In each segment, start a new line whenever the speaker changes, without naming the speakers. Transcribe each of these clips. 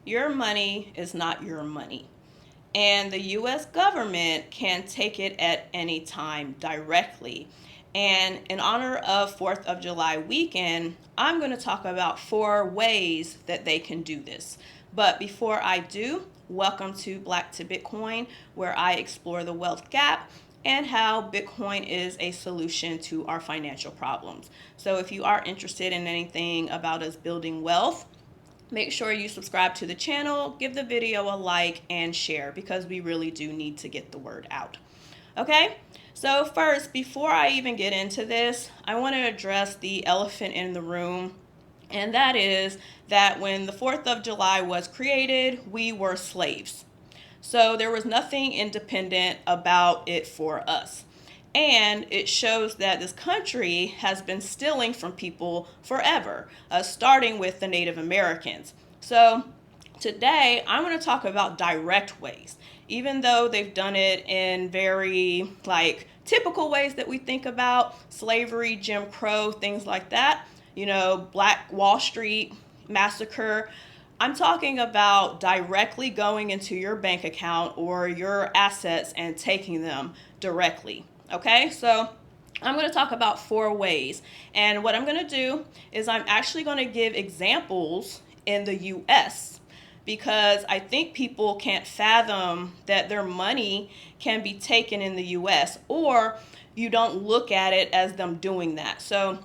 your money is not your money. And the U.S. government can take it at any time directly. And in honor of 4th of July weekend, I'm going to talk about 4 ways that they can do this. But before I do, welcome to Black to Bitcoin, where I explore the wealth gap and how Bitcoin is a solution to our financial problems. So if you are interested in anything about us building wealth, make sure you subscribe to the channel, give the video a like, and share, because we really do need to get the word out. Okay, so first, before I even get into this, I want to address the elephant in the room, and that is that when the 4th of July was created, we were slaves. So there was nothing independent about it for us. And it shows that this country has been stealing from people forever, starting with the Native Americans. So today, I want to talk about direct ways. Even though they've done it in very typical ways that we think about, slavery, Jim Crow, things like that, Black Wall Street massacre, I'm talking about directly going into your bank account or your assets and taking them directly. Okay, so I'm going to talk about 4 ways. And what I'm going to do is I'm actually going to give examples in the US, because I think people can't fathom that their money can be taken in the US, or you don't look at it as them doing that. So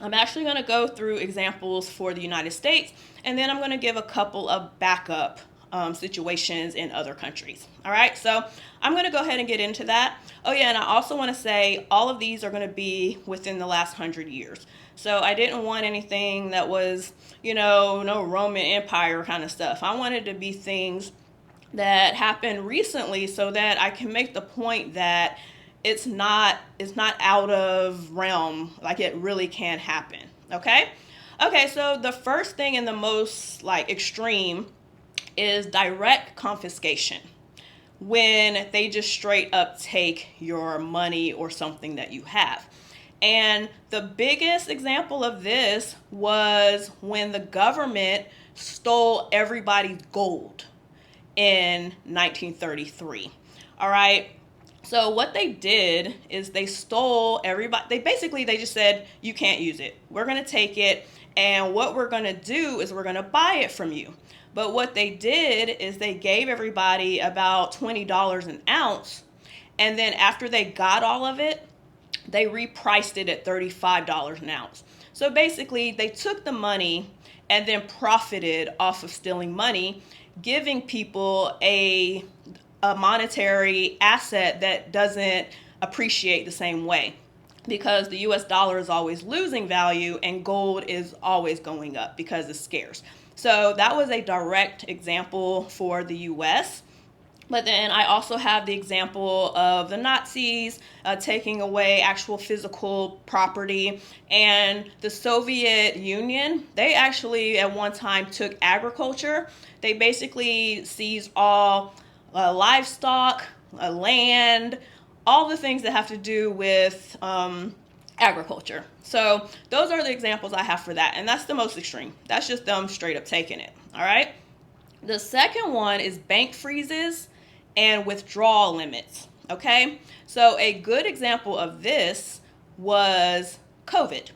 I'm actually going to go through examples for the United States, and then I'm going to give a couple of backup situations in other countries. All right, so I'm going to go ahead and get into that. Oh yeah, and I also want to say all of these are going to be within the last 100 years. So I didn't want anything that was, no Roman Empire kind of stuff. I wanted to be things that happened recently, so that I can make the point that it's not out of realm, it really can happen. Okay, so the first thing and the most extreme is direct confiscation, when they just straight up take your money or something that you have. And the biggest example of this was when the government stole everybody's gold in 1933. All right. So what they did is they stole everybody. They just said, you can't use it. We're going to take it. And what we're going to do is we're going to buy it from you. But what they did is they gave everybody about $20 an ounce. And then after they got all of it, they repriced it at $35 an ounce. So basically, they took the money and then profited off of stealing money, giving people a monetary asset that doesn't appreciate the same way, because the US dollar is always losing value and gold is always going up because it's scarce. So that was a direct example for the US. But then I also have the example of the Nazis taking away actual physical property, and the Soviet Union, they actually at one time took agriculture. They basically seized all livestock, land, all the things that have to do with agriculture. So those are the examples I have for that, and that's the most extreme. That's just them straight up taking it. All right. The second one is bank freezes and withdrawal limits. Okay, so a good example of this was COVID.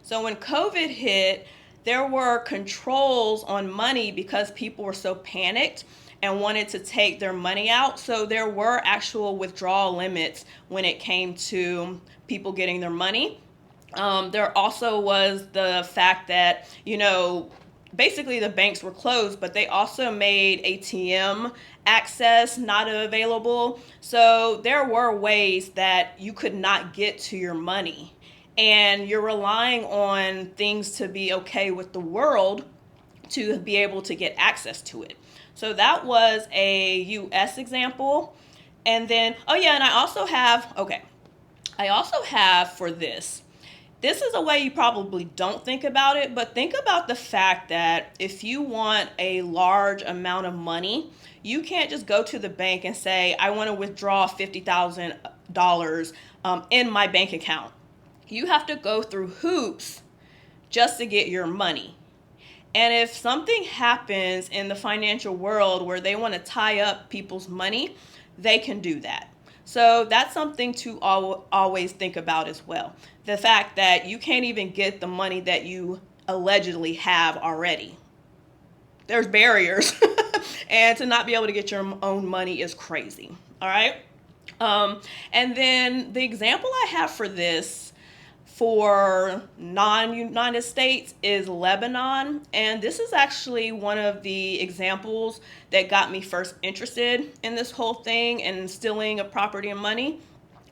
So when COVID hit, there were controls on money because people were so panicked and wanted to take their money out. So there were actual withdrawal limits when it came to people getting their money. There also was the fact that, basically the banks were closed, but they also made ATM access not available. So there were ways that you could not get to your money, and you're relying on things to be okay with the world to be able to get access to it. So that was a US example. And then, and I also have for this. This is a way you probably don't think about it, but think about the fact that if you want a large amount of money, you can't just go to the bank and say, I want to withdraw $50,000 in my bank account. You have to go through hoops just to get your money. And if something happens in the financial world where they want to tie up people's money, they can do that. So that's something to always think about as well. The fact that you can't even get the money that you allegedly have already. There's barriers. And to not be able to get your own money is crazy. All right. And then the example I have for this for non-United States is Lebanon. And this is actually one of the examples that got me first interested in this whole thing and stealing of property and money.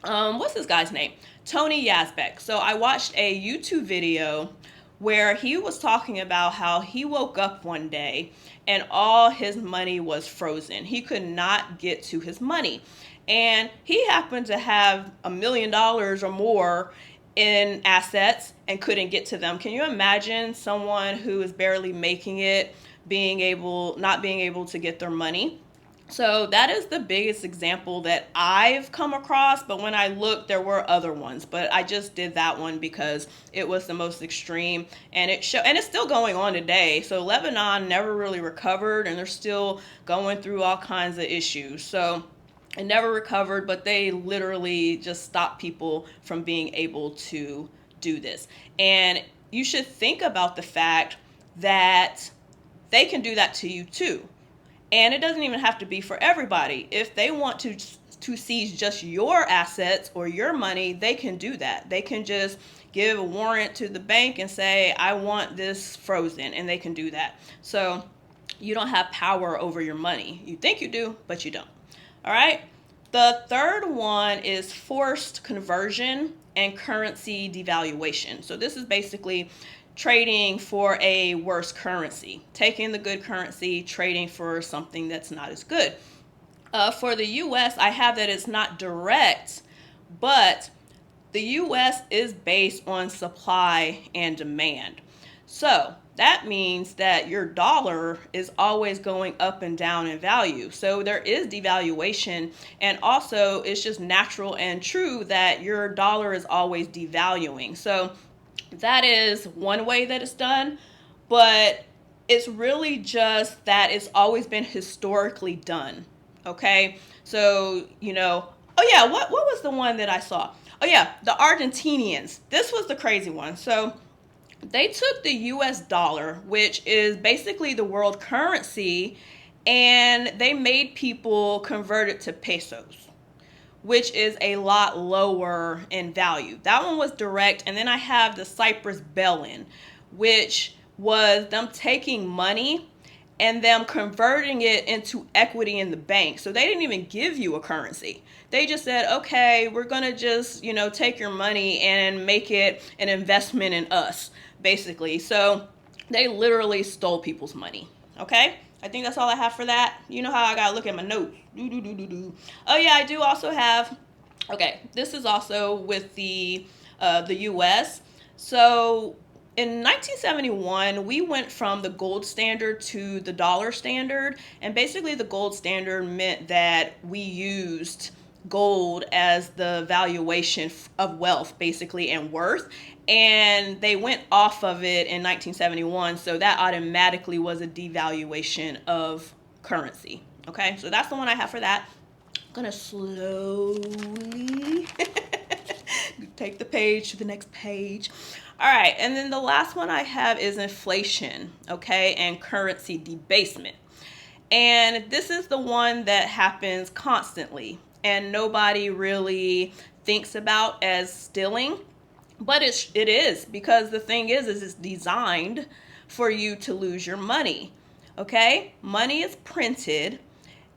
What's this guy's name? Tony Yazbek. So I watched a YouTube video where he was talking about how he woke up one day and all his money was frozen. He could not get to his money. And he happened to have $1 million or more in assets and couldn't get to them. Can you imagine someone who is barely making it not being able to get their money? So that is the biggest example that I've come across, but when I looked, there were other ones, but I just did that one because it was the most extreme, and and it's still going on today. So Lebanon never really recovered, and they're still going through all kinds of issues. So it never recovered, but they literally just stopped people from being able to do this. And you should think about the fact that they can do that to you too. And it doesn't even have to be for everybody. If they want to seize just your assets or your money, they can do that. They can just give a warrant to the bank and say, I want this frozen, and they can do that. So you don't have power over your money. You think you do, but you don't. All right. The third one is forced conversion and currency devaluation. So this is basically trading for a worse currency, taking the good currency, trading for something that's not as good. For the U.S., I have that it's not direct, but the U.S. is based on supply and demand. So that means that your dollar is always going up and down in value. So there is devaluation, and also it's just natural and true that your dollar is always devaluing. So that is one way that it's done, but it's really just that it's always been historically done. Okay, so oh yeah, what was the one that I saw? Oh yeah, the Argentinians. This was the crazy one. So they took the US dollar, which is basically the world currency, and they made people convert it to pesos, which is a lot lower in value. That one was direct. And then I have the Cyprus Bellin, which was them taking money and them converting it into equity in the bank. So they didn't even give you a currency. They just said, okay, we're going to just, take your money and make it an investment in us, basically. So they literally stole people's money. Okay? I think that's all I have for that. You know how I gotta look at my notes. Oh yeah, I do also have. Okay, this is also with the U.S. So in 1971, we went from the gold standard to the dollar standard, and basically the gold standard meant that we used gold as the valuation of wealth, basically, and worth. And they went off of it in 1971, so that automatically was a devaluation of currency. Okay, so that's the one I have for that. I'm gonna slowly take the page to the next page. All right, and then the last one I have is inflation, okay, and currency debasement. And this is the one that happens constantly, and nobody really thinks about as stealing. But it is, because the thing is it's designed for you to lose your money. Okay? Money is printed,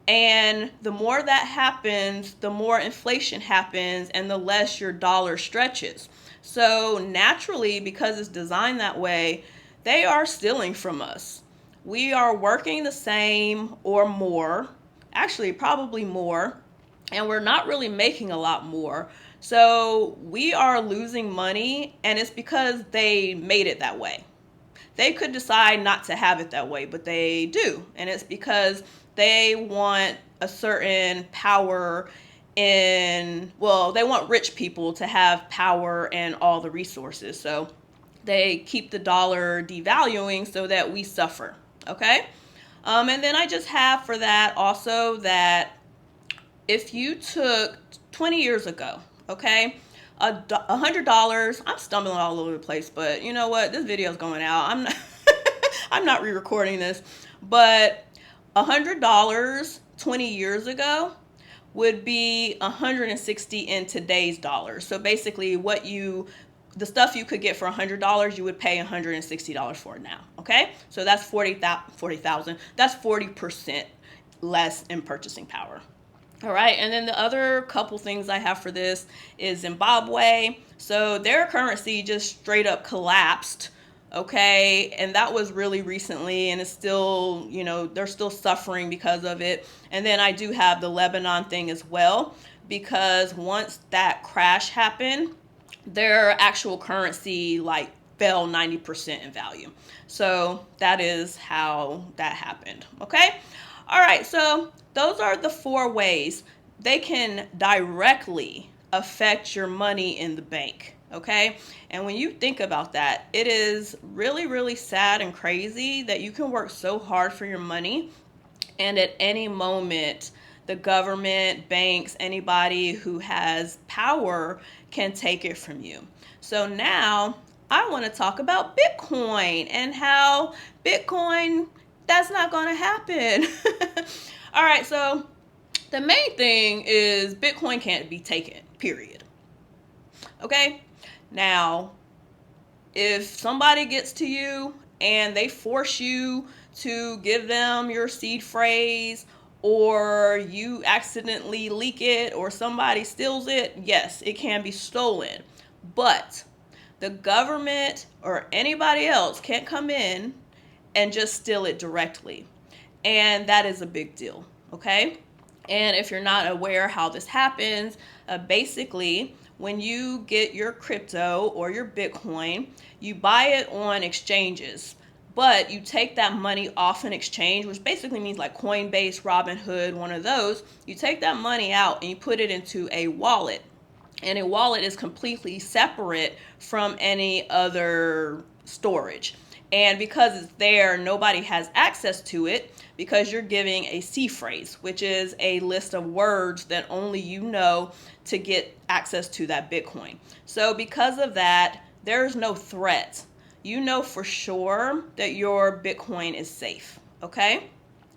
and the more that happens, the more inflation happens, and the less your dollar stretches. So naturally, because it's designed that way, they are stealing from us. We are working the same or more, actually probably more, and we're not really making a lot more. So we are losing money, and it's because they made it that way. They could decide not to have it that way, but they do. And it's because they want a certain power they want rich people to have power and all the resources. So they keep the dollar devaluing so that we suffer. Okay. And then I just have for that also that if you took 20 years ago, okay, $100, I'm stumbling all over the place, but you know what? This video is going out. I'm not, I'm not re-recording this, but $100 20 years ago would be 160 in today's dollars. So basically the stuff you could get for $100, you would pay $160 for it now. Okay, so that's 40,000. That's 40% less in purchasing power. All right, and then the other couple things I have for this is Zimbabwe. So their currency just straight up collapsed. Okay, and that was really recently, and it's still, they're still suffering because of it. And then I do have the Lebanon thing as well, because once that crash happened, their actual currency fell 90% in value. So that is how that happened. Okay. All right. So those are the 4 ways they can directly affect your money in the bank. Okay. And when you think about that, it is really, really sad and crazy that you can work so hard for your money, and at any moment, the government, banks, anybody who has power can take it from you. So now I want to talk about Bitcoin and how Bitcoin, that's not going to happen. All right, so the main thing is Bitcoin can't be taken, period. Okay, now if somebody gets to you and they force you to give them your seed phrase, or you accidentally leak it, or somebody steals it, yes, it can be stolen. But the government or anybody else can't come in and just steal it directly. And that is a big deal, okay? And if you're not aware how this happens, basically, when you get your crypto or your Bitcoin, you buy it on exchanges. But you take that money off an exchange, which basically means like Coinbase, Robinhood, one of those. You take that money out and you put it into a wallet. And a wallet is completely separate from any other storage. And because it's there, nobody has access to it, because you're giving a C phrase, which is a list of words that only you know to get access to that Bitcoin. So because of that, there's no threat. You know for sure that your Bitcoin is safe, okay?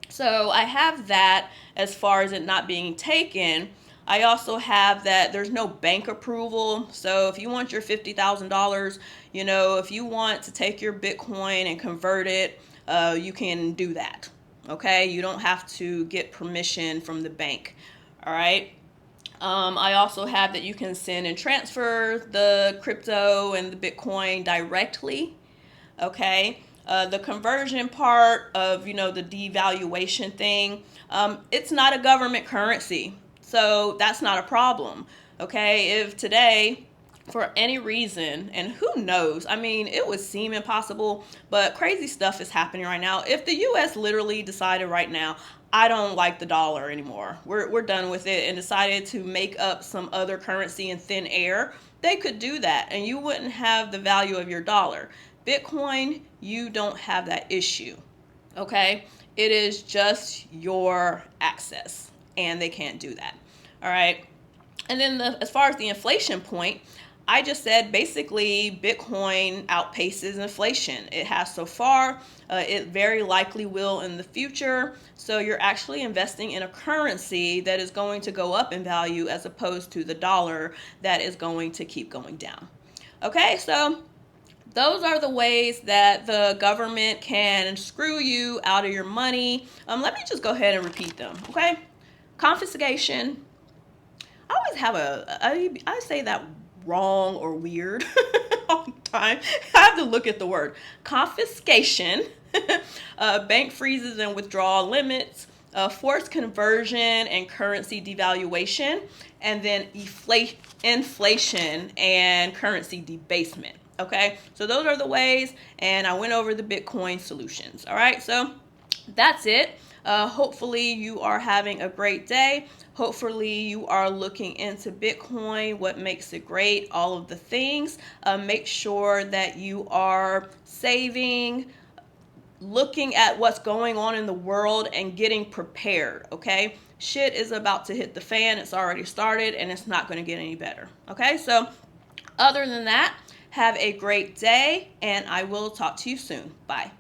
So I have that as far as it not being taken. I also have that there's no bank approval. So if you want your $50,000, if you want to take your Bitcoin and convert it, you can do that, okay? You don't have to get permission from the bank, all right? I also have that you can send and transfer the crypto and the Bitcoin directly, okay? The conversion part of, the devaluation thing, it's not a government currency, so that's not a problem, okay? If today, for any reason, and who knows, it would seem impossible, but crazy stuff is happening right now. If the U.S. literally decided right now, I don't like the dollar anymore, we're done with it, and decided to make up some other currency in thin air, they could do that, and you wouldn't have the value of your dollar. Bitcoin, you don't have that issue, okay? It is just your access, and they can't do that, all right? And then as far as the inflation point, I just said basically Bitcoin outpaces inflation. It has so far. It very likely will in the future. So you're actually investing in a currency that is going to go up in value, as opposed to the dollar that is going to keep going down. Okay, so those are the ways that the government can screw you out of your money. Let me just go ahead and repeat them, okay? Confiscation. I always have I say that wrong or weird all the time. I have to look at the word. Confiscation, bank freezes and withdrawal limits, forced conversion and currency devaluation, and then inflation and currency debasement. Okay, so those are the ways, and I went over the Bitcoin solutions. All right, so that's it. Hopefully you are having a great day. Hopefully you are looking into Bitcoin, what makes it great, all of the things. Make sure that you are saving, looking at what's going on in the world and getting prepared, okay? Shit is about to hit the fan. It's already started and it's not going to get any better, okay? So other than that, have a great day and I will talk to you soon. Bye.